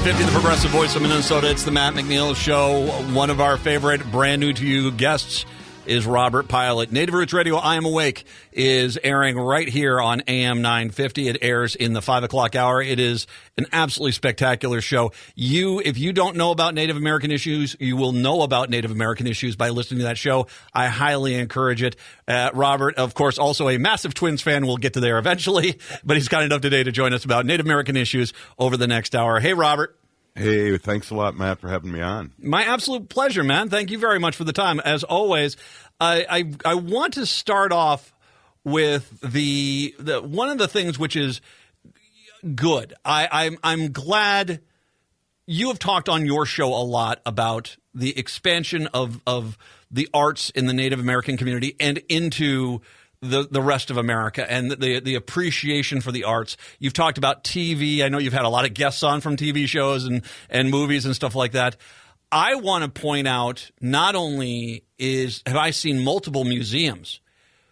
950, the progressive voice of Minnesota. It's the Matt McNeil Show. One of our favorite brand new to you guests is Robert Pilot. Native Roots Radio, I Am Awake, is airing right here on AM 950. It airs in the 5 o'clock hour. It is an absolutely spectacular show. If you don't know about Native American issues, you will know about Native American issues by listening to that show. I highly encourage it. Robert, of course, also a massive Twins fan. We'll get to there eventually, but he's kind enough today to join us about Native American issues over the next hour. Hey, Robert. Hey, thanks a lot, Matt, for having me on. My absolute pleasure, man. Thank you very much for the time. As always, I want to start off with the one of the things which is good. I'm glad you have talked on your show a lot about the expansion of the arts in the Native American community and into the rest of America and the appreciation for the arts. You've talked about TV. I know you've had a lot of guests on from TV shows and movies and stuff like that. I want to point out, not only have I seen multiple museums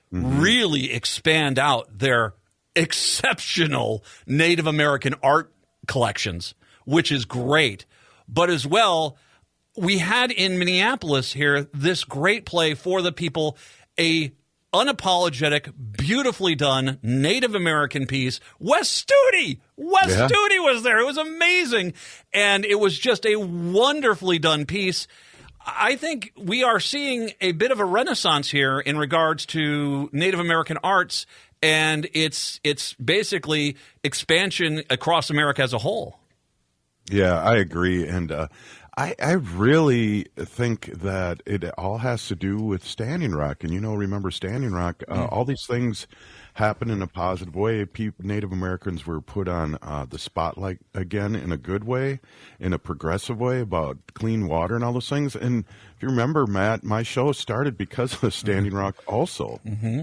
really expand out their exceptional Native American art collections, which is great, but as well, we had in Minneapolis here this great play for the people, a unapologetic, beautifully done Native American piece. Wes Studi was there. It was amazing. And it was just a wonderfully done piece. I think we are seeing a bit of a renaissance here in regards to Native American arts and its basically expansion across America as a whole. Yeah, I agree. And I really think that it all has to do with Standing Rock. And, remember Standing Rock, all these things happen in a positive way. Native Americans were put on the spotlight again in a good way, in a progressive way about clean water and all those things. And if you remember, Matt, my show started because of Standing Rock also. Mm-hmm.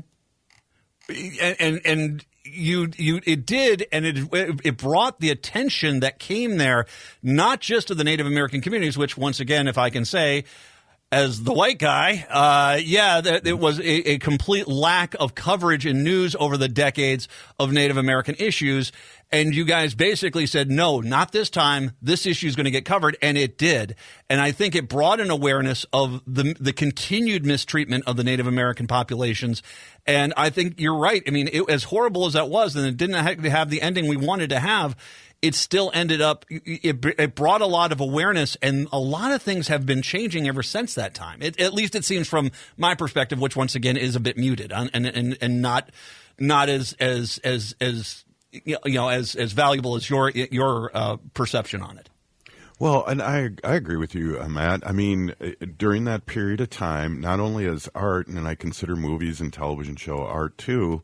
And it did, and it brought the attention that came there, not just to the Native American communities, which once again, if I can say, as the white guy, it was a complete lack of coverage in news over the decades of Native American issues. And you guys basically said, no, not this time. This issue is going to get covered. And it did. And I think it brought an awareness of the continued mistreatment of the Native American populations. And I think you're right. I mean, as horrible as that was, and it didn't have the ending we wanted to have, it still ended up, it brought a lot of awareness, and a lot of things have been changing ever since that time. At least it seems from my perspective, which once again is a bit muted and not as valuable as your perception on it. Well, and I agree with you, Matt. I mean, during that period of time, not only as art, and I consider movies and television show art too.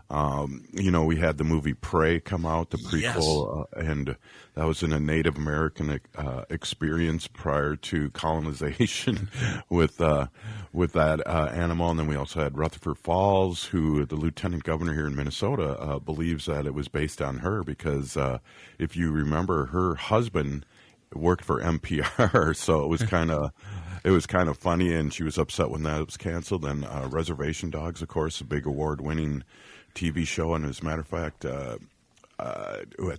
We had the movie Prey come out, the prequel, and that was in a Native American experience prior to colonization with that animal. And then we also had Rutherford Falls, who the lieutenant governor here in Minnesota believes that it was based on her because if you remember, her husband worked for NPR, so it was kind of funny, and she was upset when that was canceled. And Reservation Dogs, of course, a big award-winning TV show, and as a matter of fact, I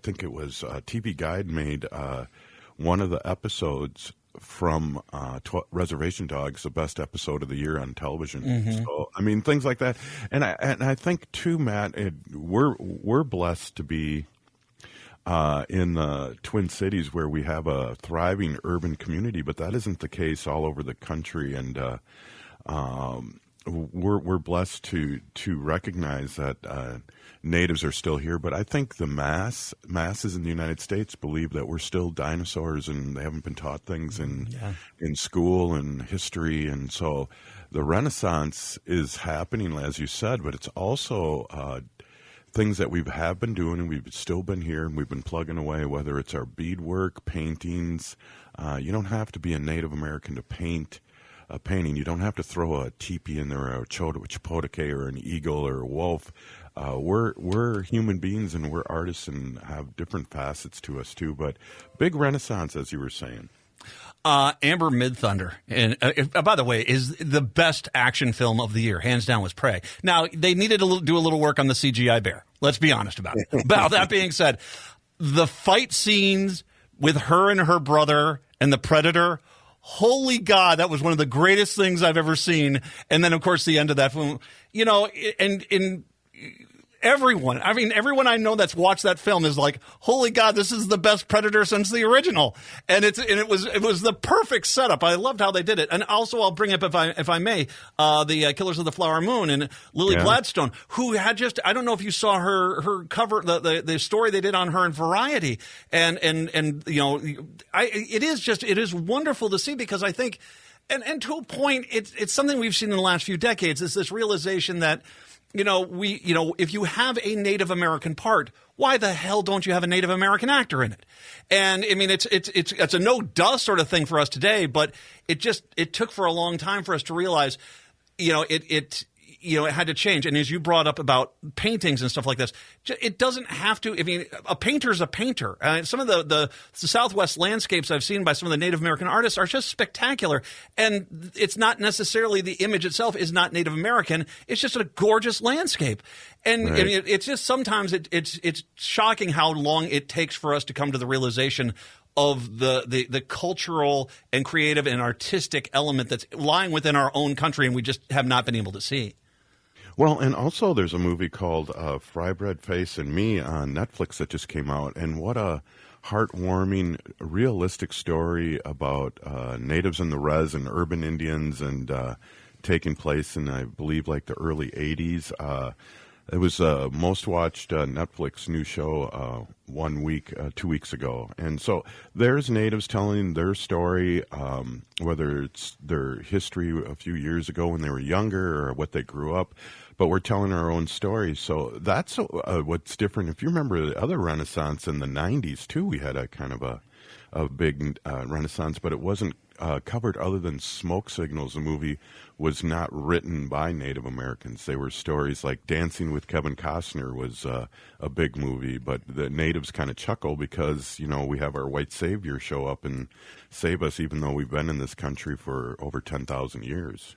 think it was TV Guide made one of the episodes from Reservation Dogs the best episode of the year on television. Mm-hmm. So I mean, things like that, and I think too, Matt, we're blessed to be in the Twin Cities where we have a thriving urban community, but that isn't the case all over the country, and we're blessed to recognize that natives are still here. But I think the masses in the United States believe that we're still dinosaurs and they haven't been taught things in school and history. And so the Renaissance is happening, as you said, but it's also things that we have been doing, and we've still been here, and we've been plugging away, whether it's our beadwork, paintings. You don't have to be a Native American to paint a painting. You don't have to throw a teepee in there, or a chapotake, or an eagle, or a wolf. We're human beings, and we're artists, and have different facets to us too. But big renaissance, as you were saying. Amber Midthunder, and by the way, is the best action film of the year, hands down, was Prey. Now, they needed to do a little work on the CGI bear. Let's be honest about it. But that being said, the fight scenes, with her and her brother and the Predator. Holy God, that was one of the greatest things I've ever seen. And then, of course, the end of that film, and everyone I know that's watched that film is like, holy God, this is the best Predator since the original. And it was the perfect setup. I loved how they did it. And also, I'll bring up, if I may, the Killers of the Flower Moon and Lily Gladstone, who had I don't know if you saw her cover, the story they did on her in Variety. And it is wonderful to see, because I think, and to a point, it's something we've seen in the last few decades, is this realization that, if you have a Native American part, why the hell don't you have a Native American actor in it? And I mean, it's a no-duh sort of thing for us today, but it took for a long time for us to realize, it had to change. And as you brought up about paintings and stuff like this, it doesn't have to. I mean, a painter's a painter. Some of the Southwest landscapes I've seen by some of the Native American artists are just spectacular. And it's not necessarily the image itself is not Native American. It's just a gorgeous landscape. And, right. it's just sometimes it's shocking how long it takes for us to come to the realization of the cultural and creative and artistic element that's lying within our own country, and we just have not been able to see. Well, and also there's a movie called Fry Bread Face and Me on Netflix that just came out, and what a heartwarming, realistic story about natives in the res and urban Indians, and taking place in, I believe, like the early 80s. It was most watched Netflix new show 2 weeks ago. And so there's natives telling their story, whether it's their history a few years ago when they were younger or what they grew up, but we're telling our own story. So that's what's different. If you remember the other Renaissance in the 90s, too, we had a kind of a big Renaissance, but it wasn't covered other than Smoke Signals. The movie was not written by Native Americans. They were stories like Dancing with Kevin Costner was a big movie, but the natives kind of chuckle because, we have our white savior show up and save us, even though we've been in this country for over 10,000 years.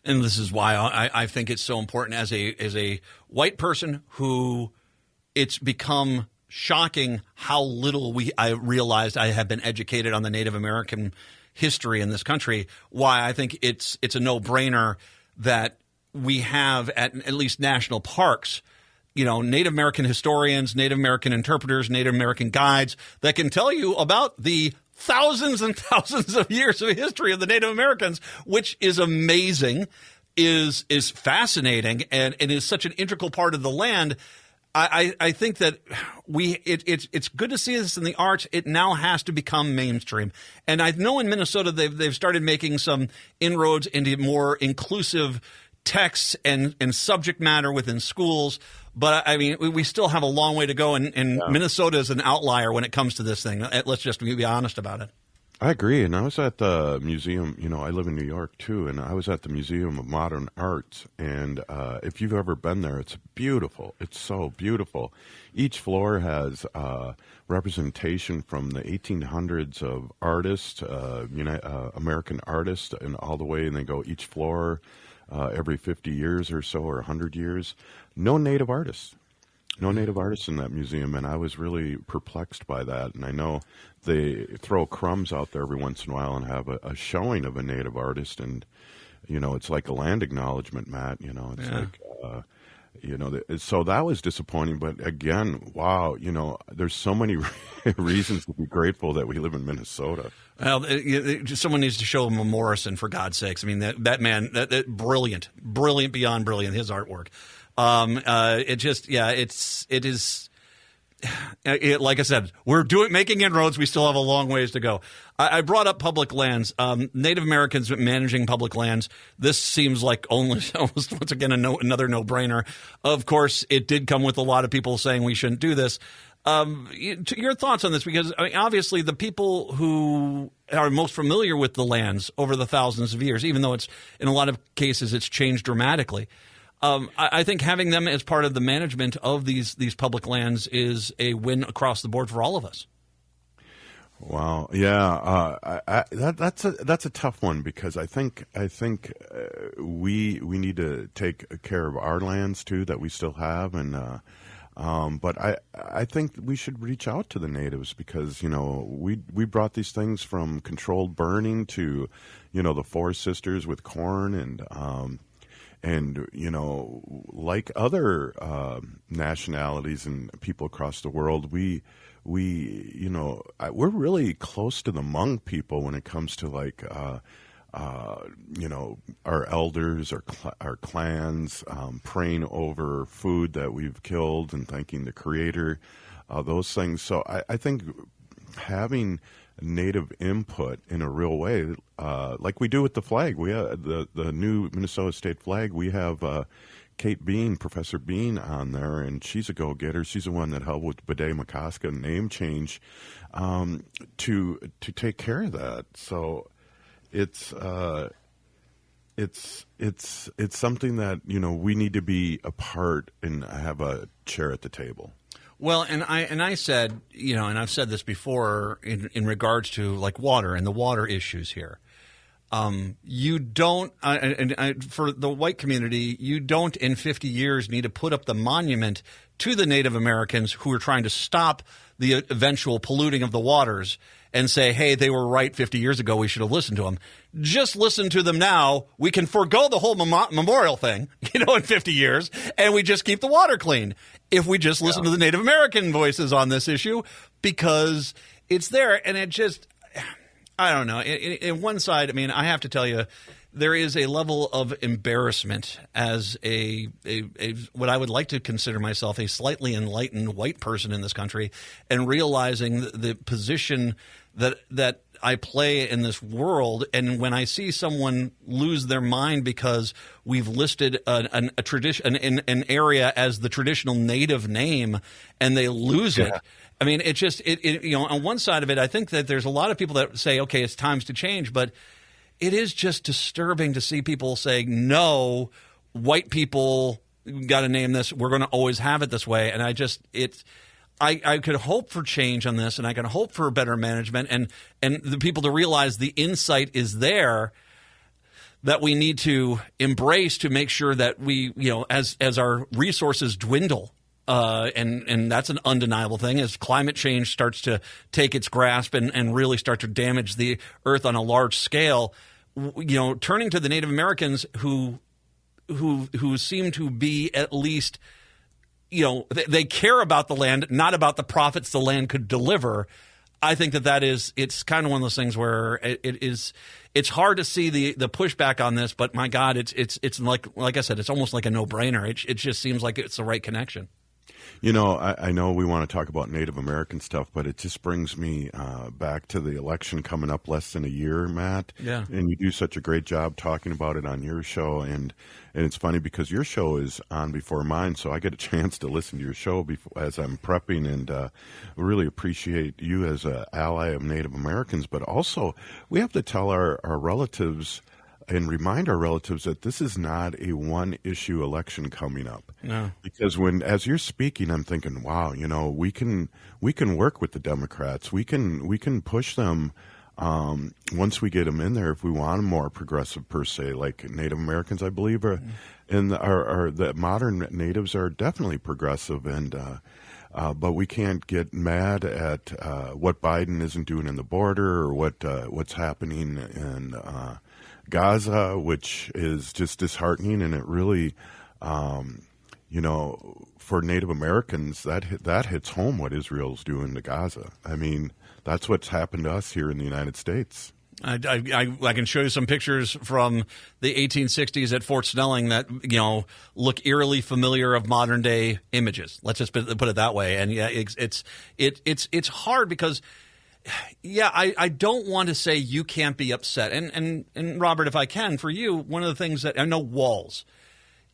And this is why I think it's so important as a white person who it's become shocking how little I realized I have been educated on the Native American history in this country, why I think it's a no-brainer that we have at least national parks, Native American historians, Native American interpreters, Native American guides that can tell you about the thousands and thousands of years of history of the Native Americans, which is amazing, is fascinating, and is such an integral part of the land. I think that it's good to see this in the arts. It now has to become mainstream. And I know in Minnesota they've started making some inroads into more inclusive texts and subject matter within schools. But I mean, we still have a long way to go, and Minnesota is an outlier when it comes to this thing. Let's just be honest about it. I agree, and I was at the museum, I live in New York too, and I was at the Museum of Modern Arts, and if you've ever been there, it's beautiful. It's so beautiful. Each floor has representation from the 1800s of artists, American artists, and all the way, and they go each floor every 50 years or so, or 100 years. No native artists. No native artists in that museum, and I was really perplexed by that. And I know they throw crumbs out there every once in a while and have a showing of a native artist, and it's like a land acknowledgement, Matt. It's like so that was disappointing. But again, wow, there's so many reasons to be grateful that we live in Minnesota. Well, someone needs to show him a Morrison, for God's sakes. I mean, that man, that brilliant beyond brilliant, his artwork. It is. Like I said, we're making inroads. We still have a long ways to go. I brought up public lands. Native Americans managing public lands. This seems like almost once again another no-brainer. Of course, it did come with a lot of people saying we shouldn't do this. Your thoughts on this? Because obviously the people who are most familiar with the lands over the thousands of years, even though it's in a lot of cases it's changed dramatically. I think having them as part of the management of these public lands is a win across the board for all of us. Wow, yeah, that's a tough one, because I think we need to take care of our lands too that we still have, and But I think we should reach out to the natives because, we brought these things from controlled burning to, the Four Sisters with corn and like other nationalities and people across the world, we're really close to the Hmong people when it comes to like our elders, our clans, praying over food that we've killed and thanking the Creator, those things. So I think having Native input in a real way, like we do with the flag, we have the new Minnesota state flag. We have Kate Bean, Professor Bean, on there, and she's a go-getter. She's the one that helped with Bede Makaska name change to take care of that. So. It's something that we need to be a part and have a chair at the table. Well, and I said, and I've said this before in regards to like water and the water issues here. You don't, for the white community, you don't in 50 years need to put up the monument to the Native Americans who are trying to stop the eventual polluting of the waters and say, hey, they were right 50 years ago. We should have listened to them. Just listen to them now. We can forego the whole memorial thing, in 50 years, and we just keep the water clean if we just listen to the Native American voices on this issue because it's there. And it just, I don't know. In one side, I have to tell you, there is a level of embarrassment as a what I would like to consider myself a slightly enlightened white person in this country, and realizing the position that I play in this world. And when I see someone lose their mind because we've listed a tradition, an area as the traditional Native name, and they lose it. It just on one side of it, I think that there's a lot of people that say, okay, it's times to change, but it is just disturbing to see people saying, no, white people got to name this. We're going to always have it this way. And I could hope for change on this, and I can hope for better management and the people to realize the insight is there that we need to embrace to make sure that we, as our resources dwindle, and that's an undeniable thing as climate change starts to take its grasp and really start to damage the earth on a large scale, turning to the Native Americans who seem to be at least, they care about the land, not about the profits the land could deliver. I think it's kind of one of those things where it's hard to see the pushback on this, but my God, it's like I said, it's almost like a no-brainer. It just seems like it's the right connection. I know we want to talk about Native American stuff, but it just brings me back to the election coming up less than a year, Matt. Yeah. And you do such a great job talking about it on your show. And it's funny because your show is on before mine, so I get a chance to listen to your show as I'm prepping, and really appreciate you as an ally of Native Americans. But also, we have to tell our relatives and remind our relatives that this is not a one-issue election coming up. No. Because as you're speaking, I'm thinking, wow, we can work with the Democrats. We can push them once we get them in there if we want them more progressive per se, like Native Americans, I believe, and the modern natives are definitely progressive, and but we can't get mad at what Biden isn't doing in the border or what's happening in Gaza, which is just disheartening, and it really, for Native Americans, that hits home what Israel's doing to Gaza. That's what's happened to us here in the United States. I can show you some pictures from the 1860s at Fort Snelling that look eerily familiar of modern day images. Let's just put it that way. And yeah, it's hard because. Yeah, I don't want to say you can't be upset. And Robert, if I can, for you, one of the things that I know, Walls,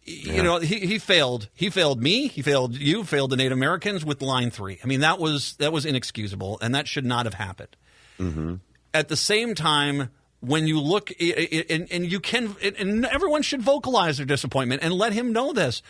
he failed. He failed me. He failed you. Failed the Native Americans with Line 3. That was inexcusable, and that should not have happened. Mm-hmm. At the same time, when you look, and you can, and everyone should vocalize their disappointment and let him know this.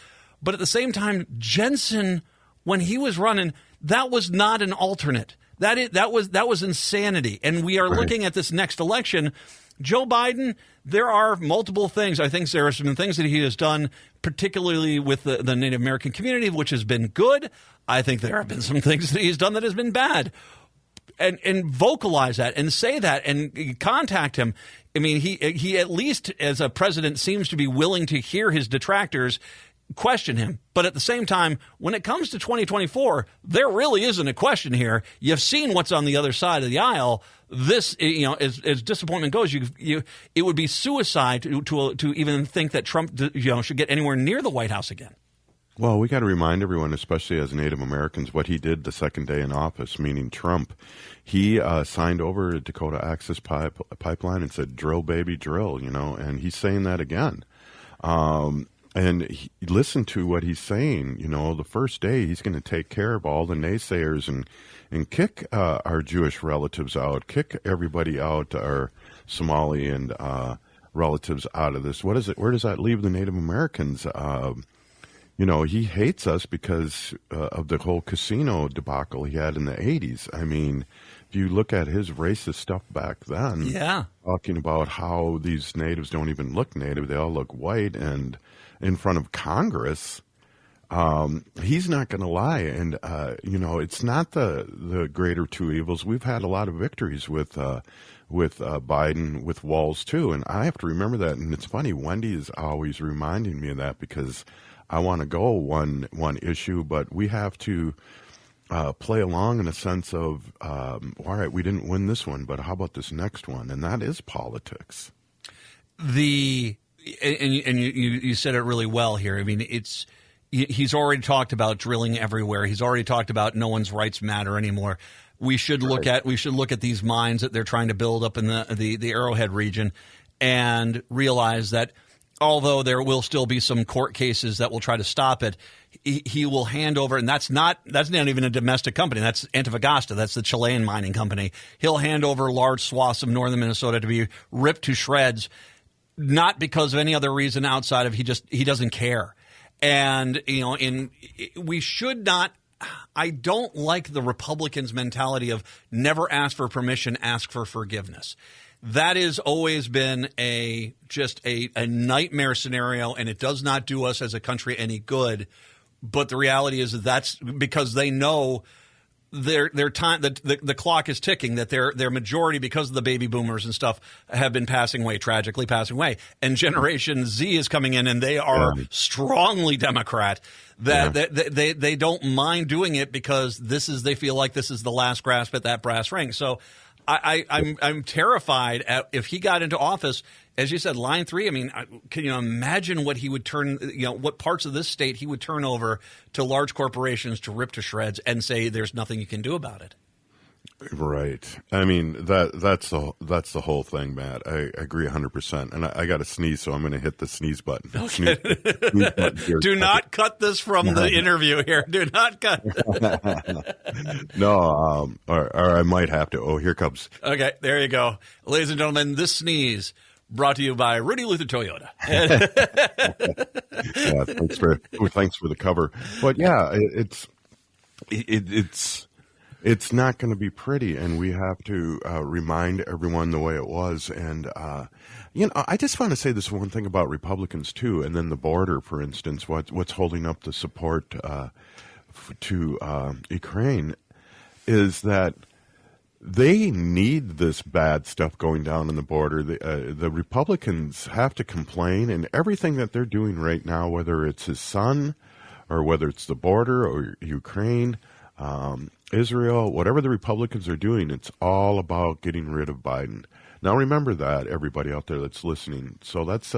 But at the same time, Jensen, when he was running, that was not an alternate. That was insanity. And we are looking at this next election. Joe Biden, there are multiple things. I think there are some things that he has done, particularly with the Native American community, which has been good. I think there have been some things that he's done that has been bad. And vocalize that and say that and contact him. I mean, he at least as a president seems to be willing to hear his detractors question him. But at the same time, when it comes to 2024, there really isn't a question here. You've seen what's on the other side of the aisle. This, as disappointment goes, it would be suicide to even think that Trump, should get anywhere near the White House again. Well, we got to remind everyone, especially as Native Americans, what he did the second day in office, meaning Trump. He signed over a Dakota Access Pipeline and said, drill, baby, drill, and he's saying that again. And listen to what he's saying. The first day he's going to take care of all the naysayers and kick our Jewish relatives out, kick everybody out, our Somali and relatives out of this. What is it? Where does that leave the Native Americans? He hates us because of the whole casino debacle he had in the 80s. I mean, if you look at his racist stuff back then, talking about how these natives don't even look native, they all look white, and in front of Congress, he's not going to lie. And, it's not the greater two evils. We've had a lot of victories with Biden, with Walz, too. And I have to remember that. And it's funny, Wendy is always reminding me of that because I want to go one issue, but we have to play along in a sense of, all right, we didn't win this one, but how about this next one? And that is politics. And you said it really well here. I mean, he's already talked about drilling everywhere. He's already talked about no one's rights matter anymore. We should look at these mines that they're trying to build up in the Arrowhead region and realize that although there will still be some court cases that will try to stop it, he will hand over, and that's not even a domestic company. That's Antofagasta. That's the Chilean mining company. He'll hand over large swaths of northern Minnesota to be ripped to shreds, not because of any other reason outside of he doesn't care. And we should not. I don't like the Republicans' mentality of never ask for permission, ask for forgiveness. That has always been just a nightmare scenario, and it does not do us as a country any good. But the reality is that's because they know their time, the clock is ticking, that their majority, because of the baby boomers and stuff, have been tragically passing away. And Generation Z is coming in, and they are strongly Democrat. They don't mind doing it because they feel like this is the last grasp at that brass ring. So I'm terrified if he got into office, as you said, line 3. I mean, can you imagine what he would what parts of this state he would turn over to large corporations to rip to shreds and say there's nothing you can do about it? Right. I mean, that's the whole thing, Matt. I agree 100%. And I got to sneeze, so I'm going to hit the sneeze button. Okay. Sneeze button here. Do not cut this from the interview here. Do not cut. No, or I might have to. Oh, here comes. Okay, there you go. Ladies and gentlemen, this sneeze brought to you by Rudy Luther Toyota. Yeah, thanks for the cover. But yeah, it's not going to be pretty, and we have to remind everyone the way it was. And, I just want to say this one thing about Republicans, too, and then the border, for instance, what's holding up the support to Ukraine is that they need this bad stuff going down on the border. The Republicans have to complain, and everything that they're doing right now, whether it's his son or whether it's the border or Ukraine, Israel, whatever the Republicans are doing, it's all about getting rid of Biden. Now, remember that, everybody out there that's listening. So that's,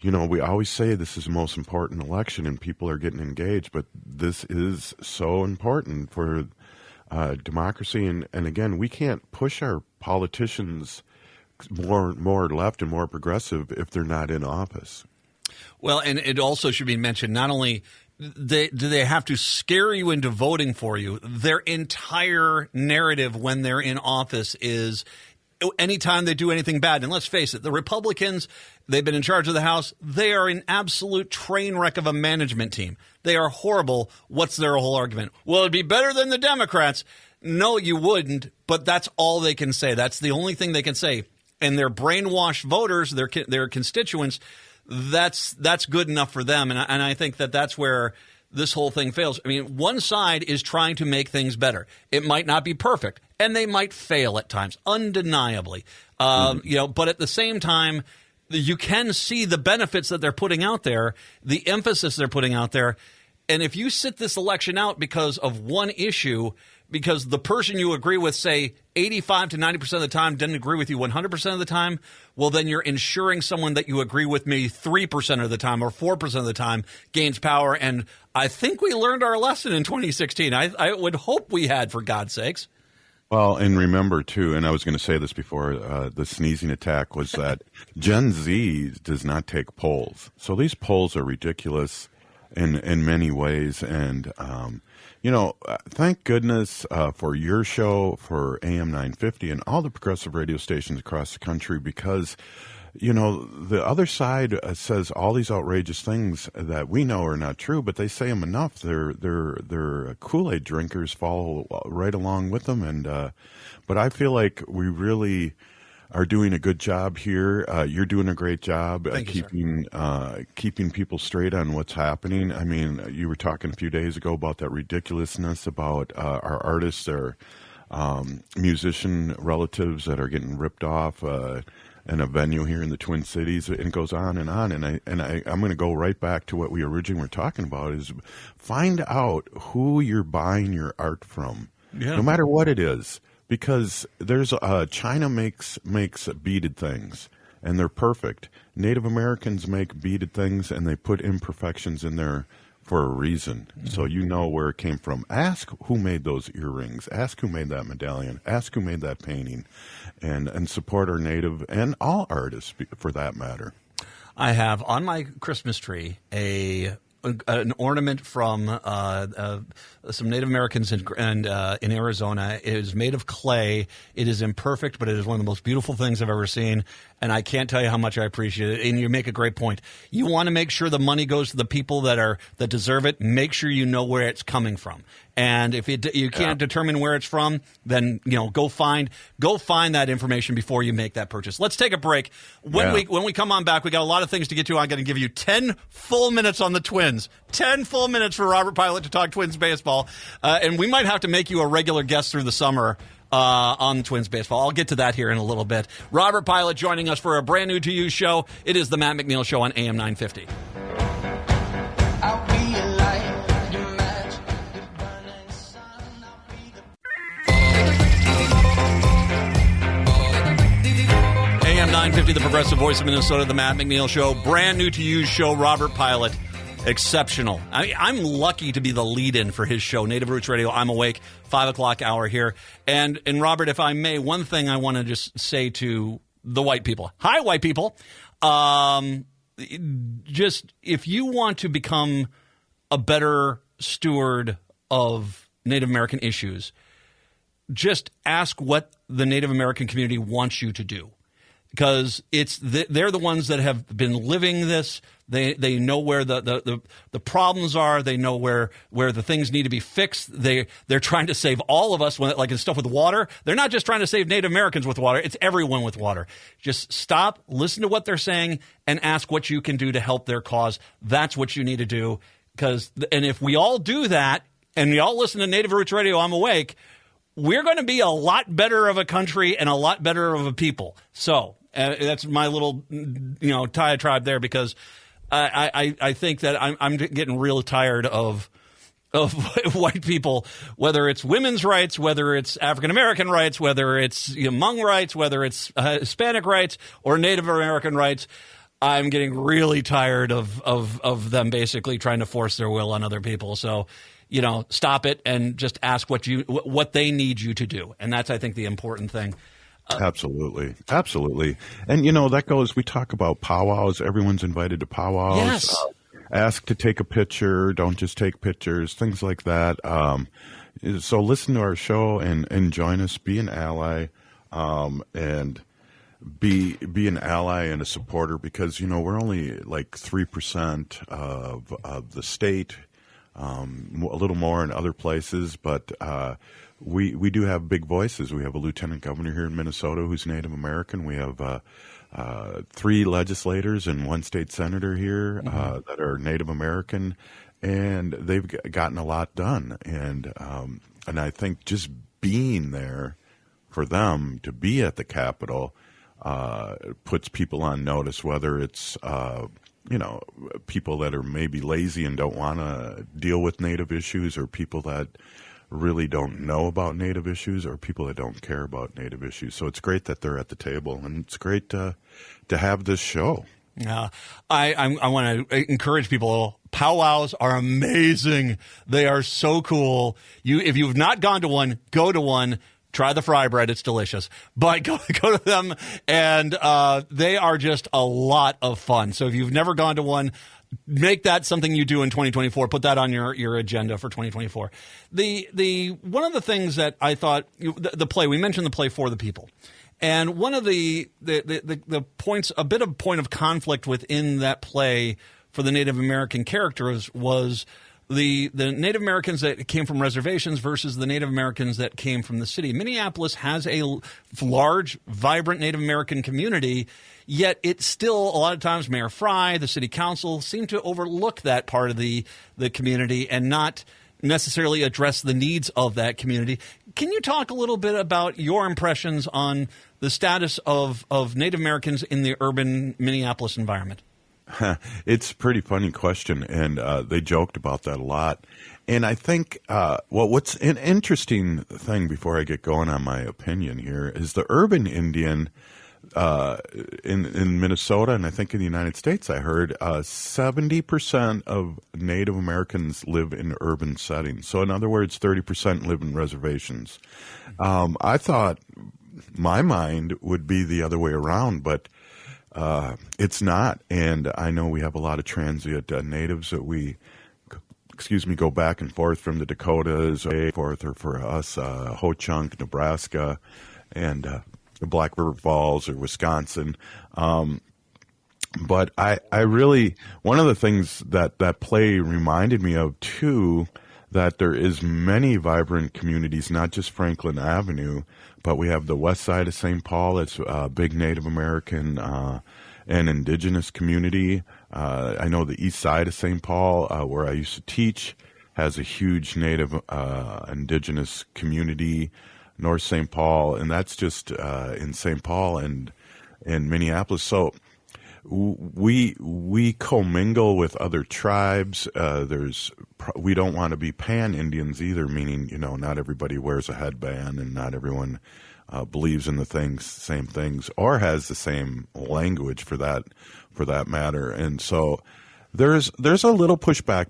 we always say this is the most important election and people are getting engaged, but this is so important for democracy. And again, we can't push our politicians more left and more progressive if they're not in office. Well, and it also should be mentioned, not only do they have to scare you into voting for you, their entire narrative when they're in office is anytime they do anything bad. And let's face it, the Republicans, they've been in charge of the House. They are an absolute train wreck of a management team. They are horrible. What's their whole argument? Well, it'd be better than the Democrats. No, you wouldn't, but that's all they can say. That's the only thing they can say. their brainwashed voters, their constituents, that's good enough for them. And I think that's where this whole thing fails. I mean, one side is trying to make things better. It might not be perfect, and they might fail at times, undeniably. But at the same time, you can see the benefits that they're putting out there, the emphasis they're putting out there. And if you sit this election out because of one issue, because the person you agree with, say, 85 to 90% of the time didn't agree with you 100% of the time, well, then you're ensuring someone that you agree with maybe 3% of the time or 4% of the time gains power. And I think we learned our lesson in 2016. I would hope we had, for God's sakes. Well, and remember, too, and I was going to say this before the sneezing attack, was that Gen Z does not take polls. So these polls are ridiculous in many ways. And, thank goodness for your show, for AM 950, and all the progressive radio stations across the country, because, the other side says all these outrageous things that we know are not true, but they say them enough. Their Kool-Aid drinkers follow right along with them. And but I feel like we really are doing a good job here. You're doing a great job keeping people straight on what's happening. I mean, you were talking a few days ago about that ridiculousness about our artists, our musician relatives that are getting ripped off in a venue here in the Twin Cities, and it goes on. And I'm going to go right back to what we originally were talking about: is find out who you're buying your art from, no matter what it is. Because there's China makes beaded things, and they're perfect. Native Americans make beaded things, and they put imperfections in there for a reason. Mm-hmm. So you know where it came from. Ask who made those earrings. Ask who made that medallion. Ask who made that painting, and support our Native and all artists for that matter. I have on my Christmas tree an ornament from some Native Americans in Arizona. It is made of clay. It is imperfect, but it is one of the most beautiful things I've ever seen. And I can't tell you how much I appreciate it. And you make a great point. You want to make sure the money goes to the people that deserve it. Make sure you know where it's coming from. And if you can't determine where it's from, then go find that information before you make that purchase. Let's take a break. When we come on back, we got a lot of things to get to. I'm going to give you 10 full minutes on the Twins. 10 full minutes for Robert Pilot to talk Twins baseball. And we might have to make you a regular guest through the summer on Twins baseball. I'll get to that here in a little bit. Robert Pilot joining us for a brand new to you show. It is the Matt McNeil Show on AM 950. AM 950, the progressive voice of Minnesota, the Matt McNeil Show. Brand new to you show, Robert Pilot. Exceptional. I'm lucky to be the lead-in for his show, Native Roots Radio. I'm Awake, 5 o'clock hour here. And Robert, if I may, one thing I want to just say to the white people. Hi, white people. Just if you want to become a better steward of Native American issues, just ask what the Native American community wants you to do. Because they're the ones that have been living this. They know where the problems are. They know where the things need to be fixed. They're trying to save all of us, like in stuff with water. They're not just trying to save Native Americans with water. It's everyone with water. Just stop, listen to what they're saying, and ask what you can do to help their cause. That's what you need to do. And if we all do that, and we all listen to Native Roots Radio, I'm Awake, we're going to be a lot better of a country and a lot better of a people. So that's my little, diatribe there, because I think that I'm getting real tired of white people, whether it's women's rights, whether it's African American rights, whether it's Hmong rights, whether it's Hispanic rights or Native American rights. I'm getting really tired of them basically trying to force their will on other people. So, stop it and just ask what they need you to do. And that's, I think, the important thing. Absolutely. And, that goes, we talk about powwows. Everyone's invited to powwows. Yes. Ask to take a picture. Don't just take pictures, things like that. So listen to our show and join us. Be an ally, and be an ally and a supporter, because, we're only like 3% of the state. A little more in other places, but we do have big voices. We have a lieutenant governor here in Minnesota who's Native American. We have 3 legislators and 1 state senator here that are Native American, and they've gotten a lot done. And I think just being there for them to be at the Capitol puts people on notice, whether it's people that are maybe lazy and don't want to deal with Native issues, or people that really don't know about Native issues, or people that don't care about Native issues. So it's great that they're at the table, and it's great to have this show. I want to encourage people. Powwows are amazing. They are so cool. If you've not gone to one, go to one. Try the fry bread. It's delicious. But go to them, and they are just a lot of fun. So if you've never gone to one, make that something you do in 2024. Put that on your agenda for 2024. The one of the things that I thought, the play, we mentioned the play For the People. And one of the points, a bit of point of conflict within that play for the Native American characters was the Native Americans that came from reservations versus the Native Americans that came from the city. Minneapolis has a large, vibrant Native American community, yet it's still, a lot of times, Mayor Fry, the city council, seem to overlook that part of the community and not necessarily address the needs of that community. Can you talk a little bit about your impressions on the status of Native Americans in the urban Minneapolis environment? It's a pretty funny question, and they joked about that a lot. And I think, what's an interesting thing before I get going on my opinion here is the urban Indian in Minnesota, and I think in the United States, I heard 70% of Native Americans live in urban settings. So in other words, 30% live in reservations. I thought my mind would be the other way around, but it's not. And I know we have a lot of transient natives that go back and forth from the Dakotas, or for us, Ho-Chunk, Nebraska, and the Black River Falls or Wisconsin. But I really, one of the things that play reminded me of too, that there is many vibrant communities, not just Franklin Avenue, but we have the west side of St. Paul. It's a big Native American and indigenous community. I know the east side of St. Paul, where I used to teach, has a huge Native indigenous community. North St. Paul, and that's just in St. Paul and Minneapolis. So we commingle with other tribes. We don't want to be pan-Indians either, meaning, not everybody wears a headband and not everyone believes in the same things, or has the same language for that matter. And so there's a little pushback,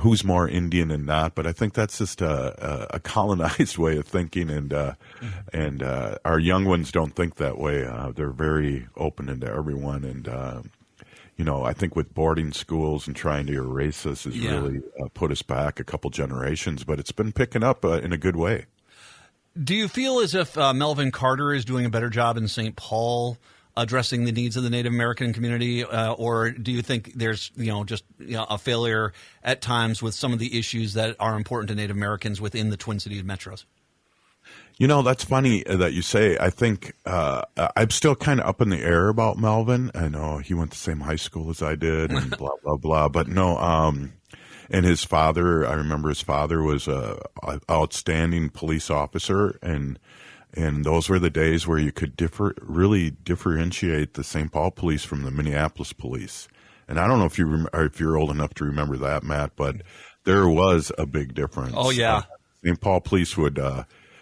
who's more Indian and not, but I think that's just a colonized way of thinking, and our young ones don't think that way. They're very open into everyone, and I think with boarding schools and trying to erase us has really put us back a couple generations, but it's been picking up in a good way. Do you feel as if Melvin Carter is doing a better job in St. Paul addressing the needs of the Native American community, or do you think there's a failure at times with some of the issues that are important to Native Americans within the Twin Cities metros? That's funny that you say. I think I'm still kind of up in the air about Melvin. I know he went to the same high school as I did, and blah blah blah. But no, and his father. I remember his father was a outstanding police officer, and those were the days where you could really differentiate the St. Paul police from the Minneapolis police. And I don't know if you're old enough to remember that, Matt, but there was a big difference. Oh yeah, St. Paul police would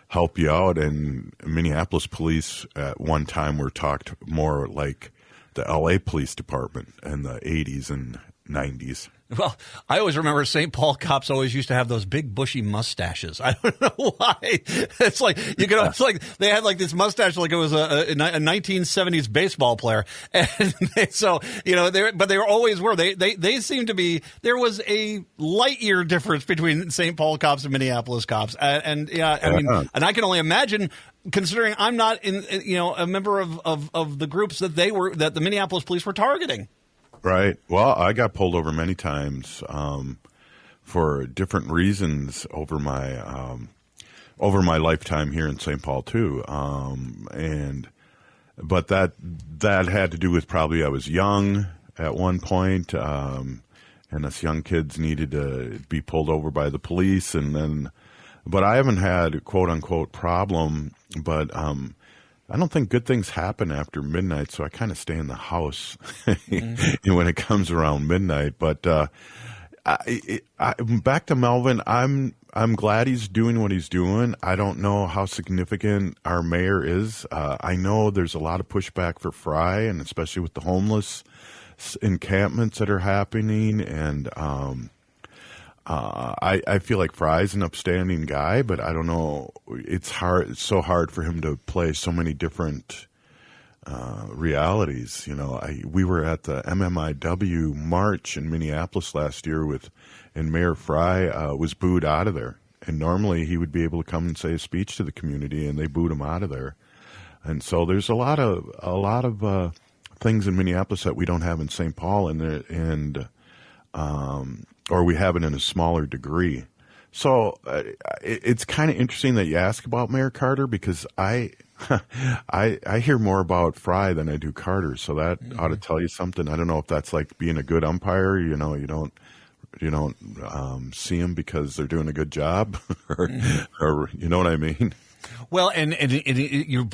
help you out, and Minneapolis police at one time were talked more like the L.A. Police Department in the 80s and 90s. Well, I always remember St. Paul cops always used to have those big bushy mustaches. I don't know why. It's like it's like they had like this mustache like it was a 1970s baseball player, and but they always were. They seemed to be. There was a light year difference between St. Paul cops and Minneapolis cops, and I can only imagine, considering I'm not a member of the groups that the Minneapolis police were targeting. Right. Well, I got pulled over many times for different reasons over my over my lifetime here in St. Paul too. But that had to do with probably I was young at one point, and us young kids needed to be pulled over by the police, but I haven't had a quote unquote problem, but I don't think good things happen after midnight, so I kind of stay in the house when it comes around midnight. But back to Melvin, I'm glad he's doing what he's doing. I don't know how significant our mayor is. I know there's a lot of pushback for Fry, and especially with the homeless encampments that are happening. And I feel like Fry's an upstanding guy, but I don't know. It's hard. It's so hard for him to play so many different realities. We were at the MMIW march in Minneapolis last year and Mayor Fry was booed out of there. And normally he would be able to come and say a speech to the community, and they booed him out of there. And so there's a lot of things in Minneapolis that we don't have in St. Paul, or we have it in a smaller degree. So it's kind of interesting that you ask about Mayor Carter, because I hear more about Fry than I do Carter. So that ought to tell you something. I don't know if that's like being a good umpire. You don't see them because they're doing a good job, or you know what I mean. Well, and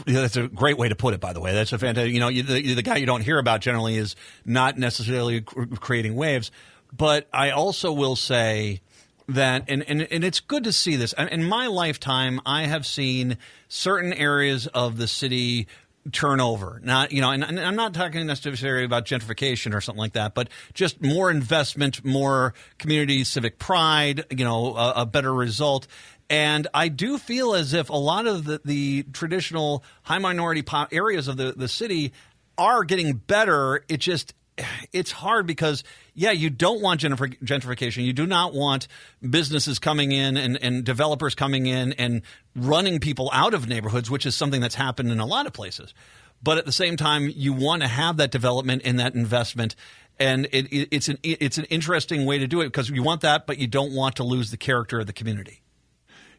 that's a great way to put it, by the way. That's a fantastic, the guy you don't hear about generally is not necessarily creating waves. But I also will say that, and it's good to see this. In my lifetime, I have seen certain areas of the city turn over. Not, and I'm not talking necessarily about gentrification or something like that, but just more investment, more community civic pride, a better result. And I do feel as if a lot of the traditional high minority areas of the city are getting better. It's hard because, you don't want gentrification. You do not want businesses coming in and developers coming in and running people out of neighborhoods, which is something that's happened in a lot of places. But at the same time, you want to have that development and that investment. And it's an interesting way to do it, because you want that, but you don't want to lose the character of the community.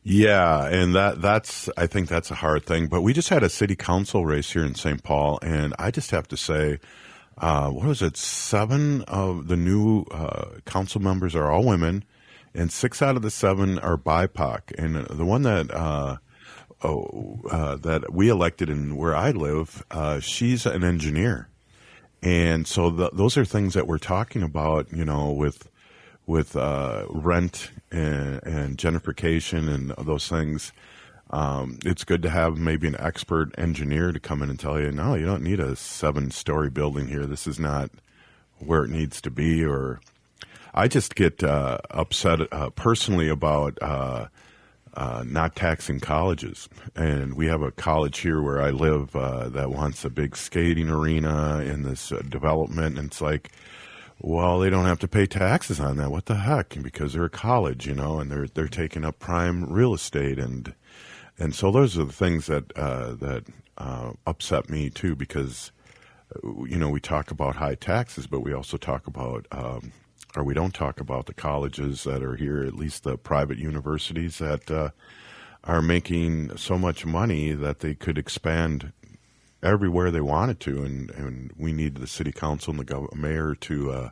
Yeah, and I think that's a hard thing. But we just had a city council race here in St. Paul, and I just have to say, what was it? 7 of the new council members are all women, and 6 out of the 7 are BIPOC. And the one that we elected in where I live, she's an engineer, and so those are things that we're talking about, with rent and gentrification and those things. It's good to have maybe an expert engineer to come in and tell you, no, you don't need a 7-story building here. This is not where it needs to be. Or I just get upset personally about not taxing colleges. And we have a college here where I live that wants a big skating arena in this development. And it's like, well, they don't have to pay taxes on that. What the heck? Because they're a college, and they're taking up prime real estate. And so those are the things that upset me too, because we talk about high taxes, but we also talk about, or we don't talk about the colleges that are here, at least the private universities that are making so much money that they could expand everywhere they wanted to, and we need the city council and the mayor to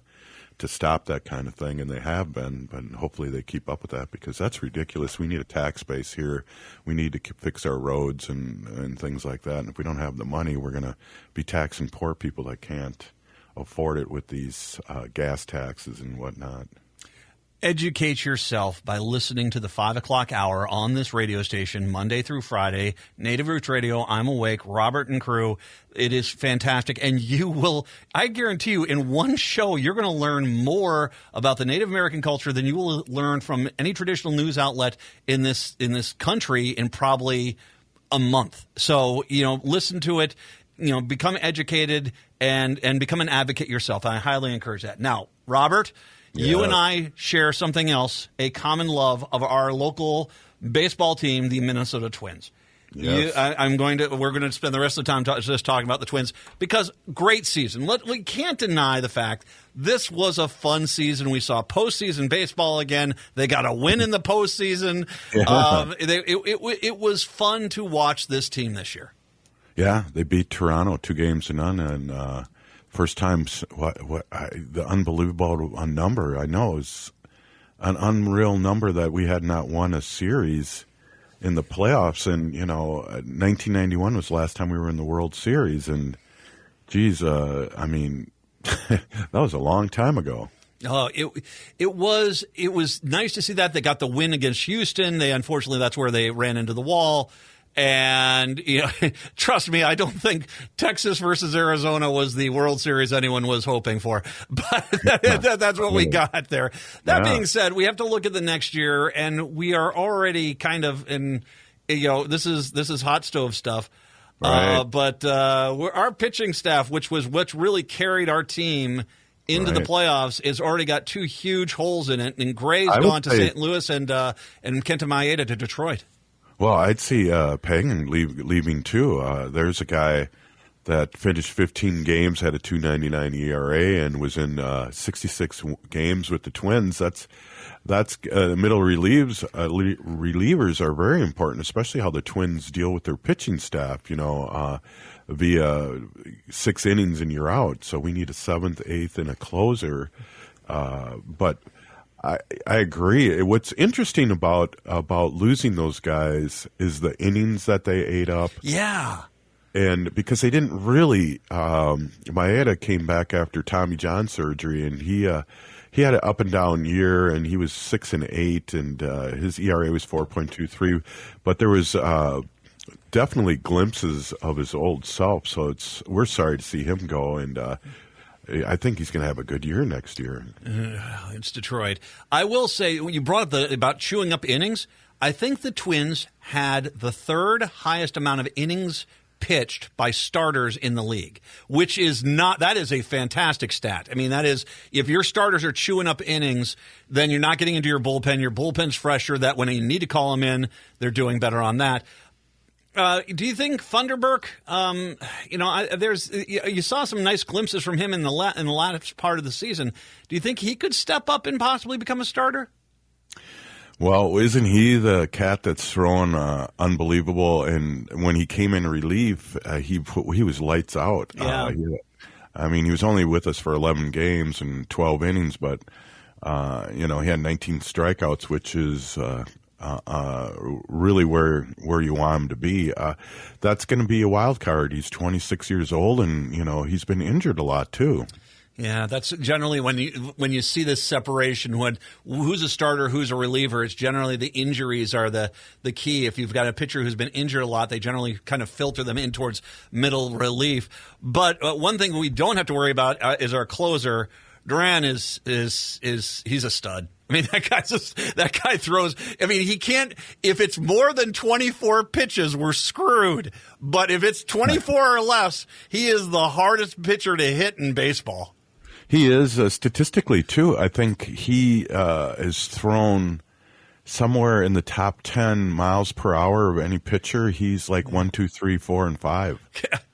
stop that kind of thing, and they have been, but hopefully they keep up with that, because that's ridiculous. We need a tax base here. We need to fix our roads and things like that, and if we don't have the money, we're going to be taxing poor people that can't afford it with these gas taxes and whatnot. Educate yourself by listening to the 5 o'clock hour on this radio station, Monday through Friday. Native Roots Radio, I'm Awake, Robert and crew. It is fantastic. And you will, I guarantee you, in one show, you're going to learn more about the Native American culture than you will learn from any traditional news outlet in this country in probably a month. So, listen to it, become educated and become an advocate yourself. I highly encourage that. Now, Robert, you and I share something else, a common love of our local baseball team, the Minnesota Twins. Yes. We're going to spend the rest of the time just talking about the Twins because great season. We can't deny the fact this was a fun season. We saw postseason baseball again. They got a win in the postseason. Yeah. It was fun to watch this team this year. Yeah, they beat Toronto 2-0, and first time. The unbelievable number I know is an unreal number that we had not won a series in the playoffs, and 1991 was the last time we were in the World Series, and geez, I mean, that was a long time ago. Oh, it was nice to see that they got the win against Houston. Unfortunately, that's where they ran into the wall. And trust me, I don't think Texas versus Arizona was the World Series anyone was hoping for, but that's what we got there. That being said, we have to look at the next year, and we are already kind of in. This is hot stove stuff. Right. But our pitching staff, which really carried our team into the playoffs, has already got two huge holes in it. And Gray's gone to St. Louis, and Kenta Maeda to Detroit. Well, I'd see Peng leaving too. There's a guy that finished 15 games, had a 2.99 ERA, and was in 66 games with the Twins. That's middle relievers are very important, especially how the Twins deal with their pitching staff. Via 6 innings and you're out. So we need a 7th, 8th, and a closer. But I agree. What's interesting about losing those guys is the innings that they ate up. Yeah. And because they didn't really, Maeda came back after Tommy John surgery, and he had an up and down year, and he was 6-8, and his ERA was 4.23. But there was definitely glimpses of his old self. So we're sorry to see him go, and I think he's going to have a good year next year. It's Detroit. I will say, you brought up about chewing up innings. I think the Twins had the third highest amount of innings pitched by starters in the league, that is a fantastic stat. I mean, that is, if your starters are chewing up innings, then you're not getting into your bullpen. Your bullpen's fresher, that when you need to call them in, they're doing better on that. Do you think Funderburk? You saw some nice glimpses from him in the last part of the season. Do you think he could step up and possibly become a starter? Well, isn't he the cat that's thrown unbelievable? And when he came in relief, he was lights out. Yeah. He was only with us for 11 games and 12 innings, but he had 19 strikeouts, which is really where you want him to be. That's going to be a wild card. He's 26 years old, and he's been injured a lot too. Yeah, that's generally when you see this separation, who's a starter, who's a reliever, it's generally the injuries are the key. If you've got a pitcher who's been injured a lot, they generally kind of filter them in towards middle relief. But one thing we don't have to worry about is our closer. Duran is he's a stud. I mean, that guy throws. I mean, he can't. If it's more than 24 pitches, we're screwed. But if it's 24 or less, he is the hardest pitcher to hit in baseball. He is statistically too. I think he is thrown somewhere in the top 10 miles per hour of any pitcher. He's like 1, 2, 3, 4, and 5.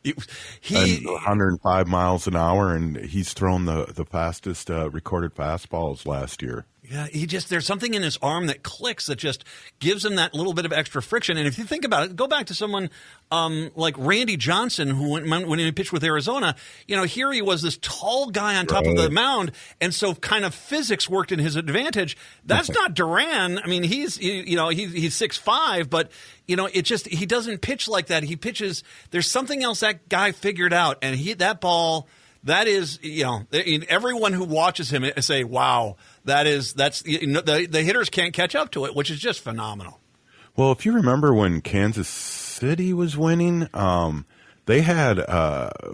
And 105 miles an hour, and he's thrown the fastest recorded fastballs last year. Yeah, there's something in his arm that clicks that just gives him that little bit of extra friction. And if you think about it, go back to someone like Randy Johnson, who when he pitched with Arizona, here he was this tall guy on top of the mound, and so kind of physics worked in his advantage. That's not Duran. I mean, he's 6'5", but he doesn't pitch like that. He pitches. There's something else that guy figured out, and that ball. That is, everyone who watches him say, "Wow, the hitters can't catch up to it," which is just phenomenal. Well, if you remember when Kansas City was winning, they had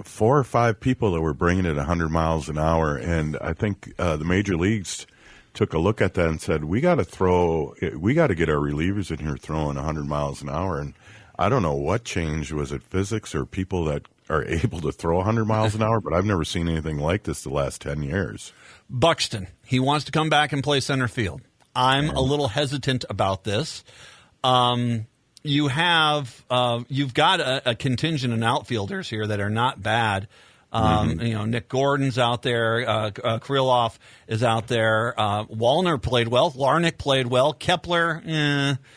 4 or 5 people that were bringing it 100 miles an hour, and I think the major leagues took a look at that and said, we got to get our relievers in here throwing 100 miles an hour. And I don't know what changed. Was it physics or people that are able to throw 100 miles an hour? But I've never seen anything like this the last 10 years. Buxton, he wants to come back and play center field. I'm a little hesitant about this. you've got a contingent of outfielders here that are not bad. Nick Gordon's out there. Krylov is out there. Wallner played well. Larnick played well. Kepler, I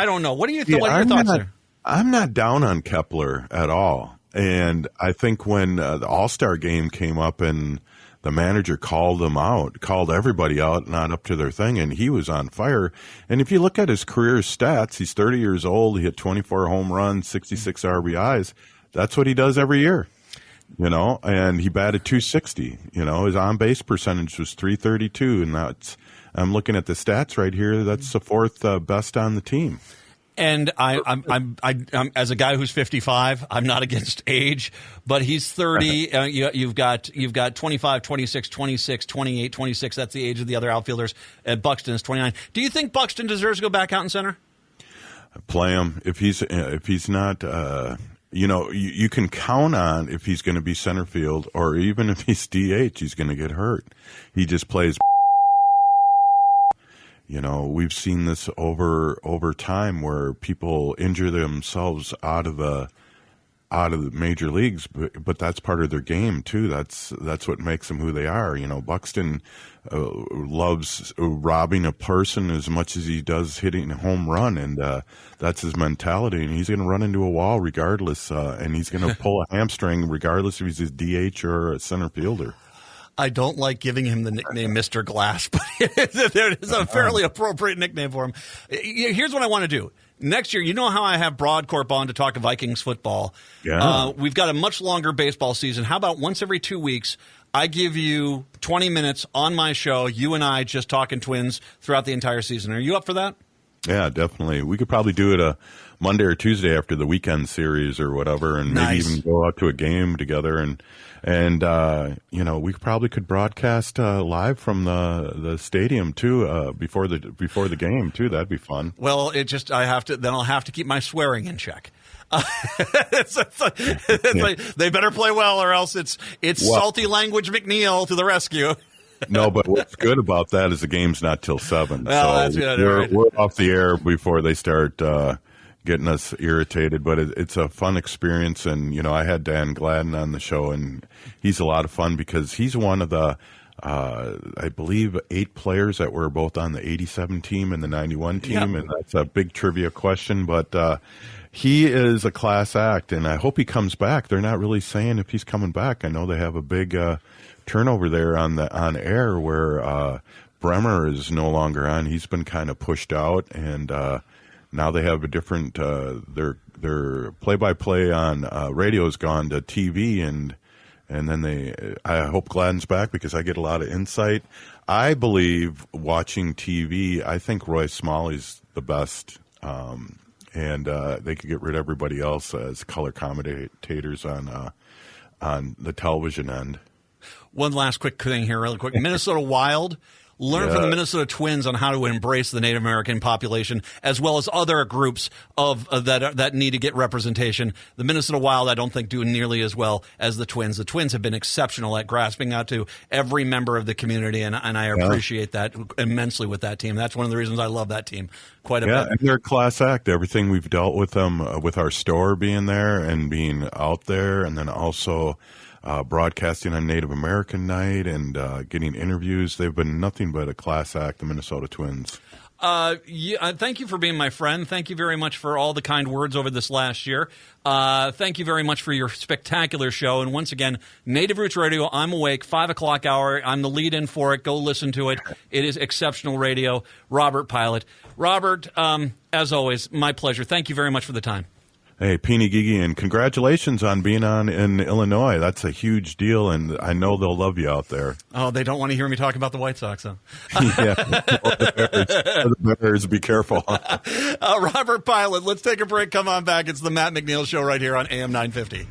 don't know. What do you think? What are your thoughts there? I'm not down on Kepler at all. And I think when the All-Star game came up and the manager called everybody out, not up to their thing, and he was on fire. And if you look at his career stats, he's 30 years old. He hit 24 home runs, 66 RBIs. That's what he does every year, and he batted .260. His on-base percentage was .332, and I'm looking at the stats right here. That's the fourth best on the team. And I'm as a guy who's 55, I'm not against age, but he's 30. You've got 25, 26, 26, 28, 26. That's the age of the other outfielders. And Buxton is 29. Do you think Buxton deserves to go back out in center? Play him if he's not. You can count on if he's going to be center field, or even if he's DH, he's going to get hurt. He just plays. We've seen this over time where people injure themselves out of the major leagues, but that's part of their game too. That's what makes them who they are. Buxton loves robbing a person as much as he does hitting a home run, and that's his mentality. And he's going to run into a wall regardless, and he's going to pull a hamstring regardless if he's a DH or a center fielder. I don't like giving him the nickname Mr. Glass, but it is a fairly appropriate nickname for him. Here's what I want to do. Next year, you know how I have Broadcorp on to talk Vikings football. Yeah. We've got a much longer baseball season. How about once every 2 weeks, I give you 20 minutes on my show, you and I just talking Twins throughout the entire season. Are you up for that? Yeah, definitely. We could probably do it a Monday or Tuesday after the weekend series or whatever, and maybe even go out to a game together. And we probably could broadcast live from the stadium too before the game too. That'd be fun. Well, I'll have to keep my swearing in check. They better play well, or else it's salty language McNeil to the rescue. No, but what's good about that is the game's not till 7. Well, so that's good. We're off the air before they start getting us irritated. But it's a fun experience, and I had Dan Gladden on the show, and he's a lot of fun because he's one of the I believe 8 players that were both on the 87 team and the 91 team, and that's a big trivia question, but he is a class act, and I hope he comes back. They're not really saying if he's coming back. I know they have a big turnover there on air where Bremer is no longer on. He's been kind of pushed out, and now they have a different their play-by-play on radio has gone to TV, and then I hope Gladden's back because I get a lot of insight. I believe watching TV, I think Roy Smalley's the best, and they could get rid of everybody else as color commentators on the television end. One last quick thing here, really quick. Minnesota Wild, learn from the Minnesota Twins on how to embrace the Native American population, as well as other groups that need to get representation. The Minnesota Wild, I don't think, do nearly as well as the Twins. The Twins have been exceptional at grasping out to every member of the community, and I appreciate that immensely with that team. That's one of the reasons I love that team quite a bit. Yeah, and they're a class act. Everything we've dealt with them, with our store being there and being out there, and then also broadcasting on Native American Night and getting interviews. They've been nothing but a class act, the Minnesota Twins. Thank you for being my friend. Thank you very much for all the kind words over this last year. Thank you very much for your spectacular show. And once again, Native Roots Radio, I'm awake, 5 o'clock hour. I'm the lead-in for it. Go listen to it. It is exceptional radio. Robert Pilot. Robert, as always, my pleasure. Thank you very much for the time. Hey, Peeny Gigi, and congratulations on being on in Illinois. That's a huge deal, and I know they'll love you out there. Oh, they don't want to hear me talk about the White Sox, though. Yeah, the Bears, be careful. Robert Pilot, let's take a break. Come on back. It's the Matt McNeil Show right here on AM 950.